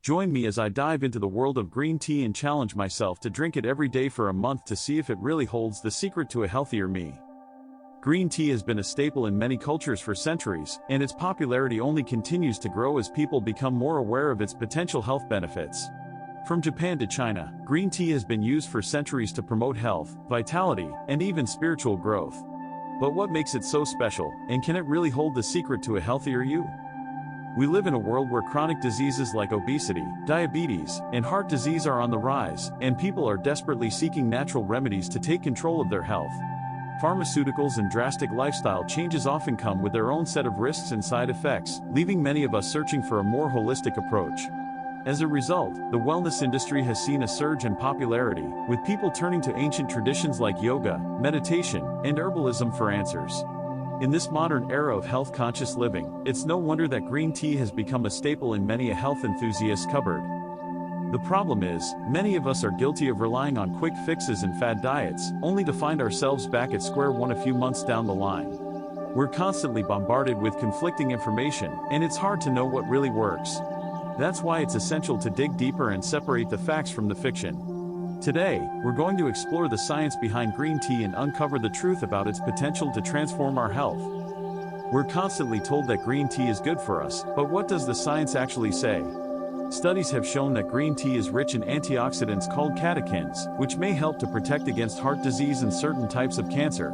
Join me as I dive into the world of green tea and challenge myself to drink it every day for a month to see if it really holds the secret to a healthier me. Green tea has been a staple in many cultures for centuries, and its popularity only continues to grow as people become more aware of its potential health benefits. From Japan to China, green tea has been used for centuries to promote health, vitality, and even spiritual growth. But what makes it so special, and can it really hold the secret to a healthier you? We live in a world where chronic diseases like obesity, diabetes, and heart disease are on the rise, and people are desperately seeking natural remedies to take control of their health. Pharmaceuticals and drastic lifestyle changes often come with their own set of risks and side effects, leaving many of us searching for a more holistic approach. As a result, the wellness industry has seen a surge in popularity, with people turning to ancient traditions like yoga, meditation, and herbalism for answers. In this modern era of health-conscious living, it's no wonder that green tea has become a staple in many a health enthusiast's cupboard. The problem is, many of us are guilty of relying on quick fixes and fad diets, only to find ourselves back at square one a few months down the line. We're constantly bombarded with conflicting information, and it's hard to know what really works. That's why it's essential to dig deeper and separate the facts from the fiction. Today, we're going to explore the science behind green tea and uncover the truth about its potential to transform our health. We're constantly told that green tea is good for us, but what does the science actually say? Studies have shown that green tea is rich in antioxidants called catechins, which may help to protect against heart disease and certain types of cancer.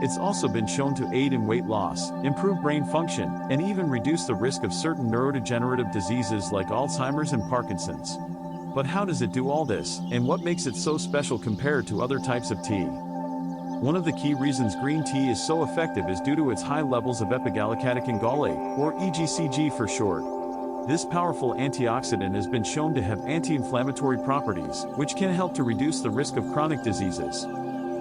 It's also been shown to aid in weight loss, improve brain function, and even reduce the risk of certain neurodegenerative diseases like Alzheimer's and Parkinson's. But how does it do all this, and what makes it so special compared to other types of tea? One of the key reasons green tea is so effective is due to its high levels of epigallocatechin-gallate, or EGCG for short. This powerful antioxidant has been shown to have anti-inflammatory properties, which can help to reduce the risk of chronic diseases.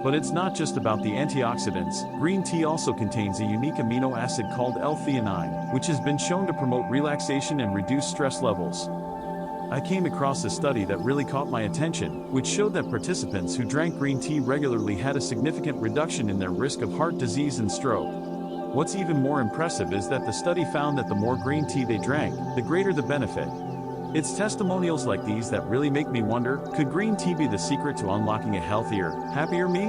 But it's not just about the antioxidants. Green tea also contains a unique amino acid called L-theanine, which has been shown to promote relaxation and reduce stress levels. I came across a study that really caught my attention, which showed that participants who drank green tea regularly had a significant reduction in their risk of heart disease and stroke. What's even more impressive is that the study found that the more green tea they drank, the greater the benefit. It's testimonials like these that really make me wonder, could green tea be the secret to unlocking a healthier, happier me?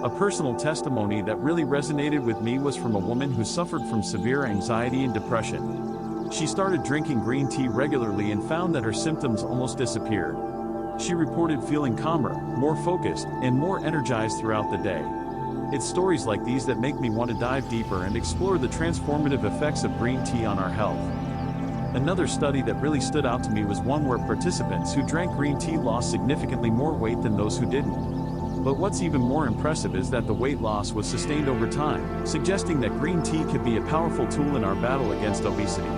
A personal testimony that really resonated with me was from a woman who suffered from severe anxiety and depression. She started drinking green tea regularly and found that her symptoms almost disappeared. She reported feeling calmer, more focused, and more energized throughout the day. It's stories like these that make me want to dive deeper and explore the transformative effects of green tea on our health. Another study that really stood out to me was one where participants who drank green tea lost significantly more weight than those who didn't. But what's even more impressive is that the weight loss was sustained over time, suggesting that green tea could be a powerful tool in our battle against obesity.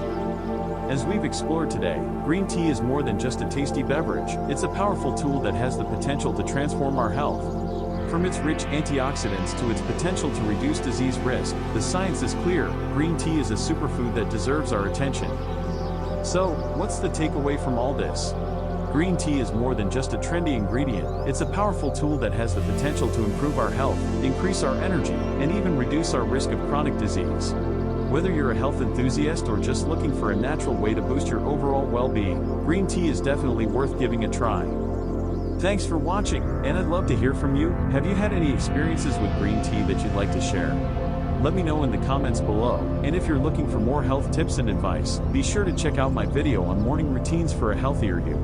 As we've explored today, green tea is more than just a tasty beverage. It's a powerful tool that has the potential to transform our health. From its rich antioxidants to its potential to reduce disease risk, the science is clear: green tea is a superfood that deserves our attention. So, what's the takeaway from all this? Green tea is more than just a trendy ingredient. It's a powerful tool that has the potential to improve our health, increase our energy, and even reduce our risk of chronic disease. Whether you're a health enthusiast or just looking for a natural way to boost your overall well-being, green tea is definitely worth giving a try. Thanks for watching, and I'd love to hear from you. Have you had any experiences with green tea that you'd like to share? Let me know in the comments below, and if you're looking for more health tips and advice, be sure to check out my video on morning routines for a healthier you.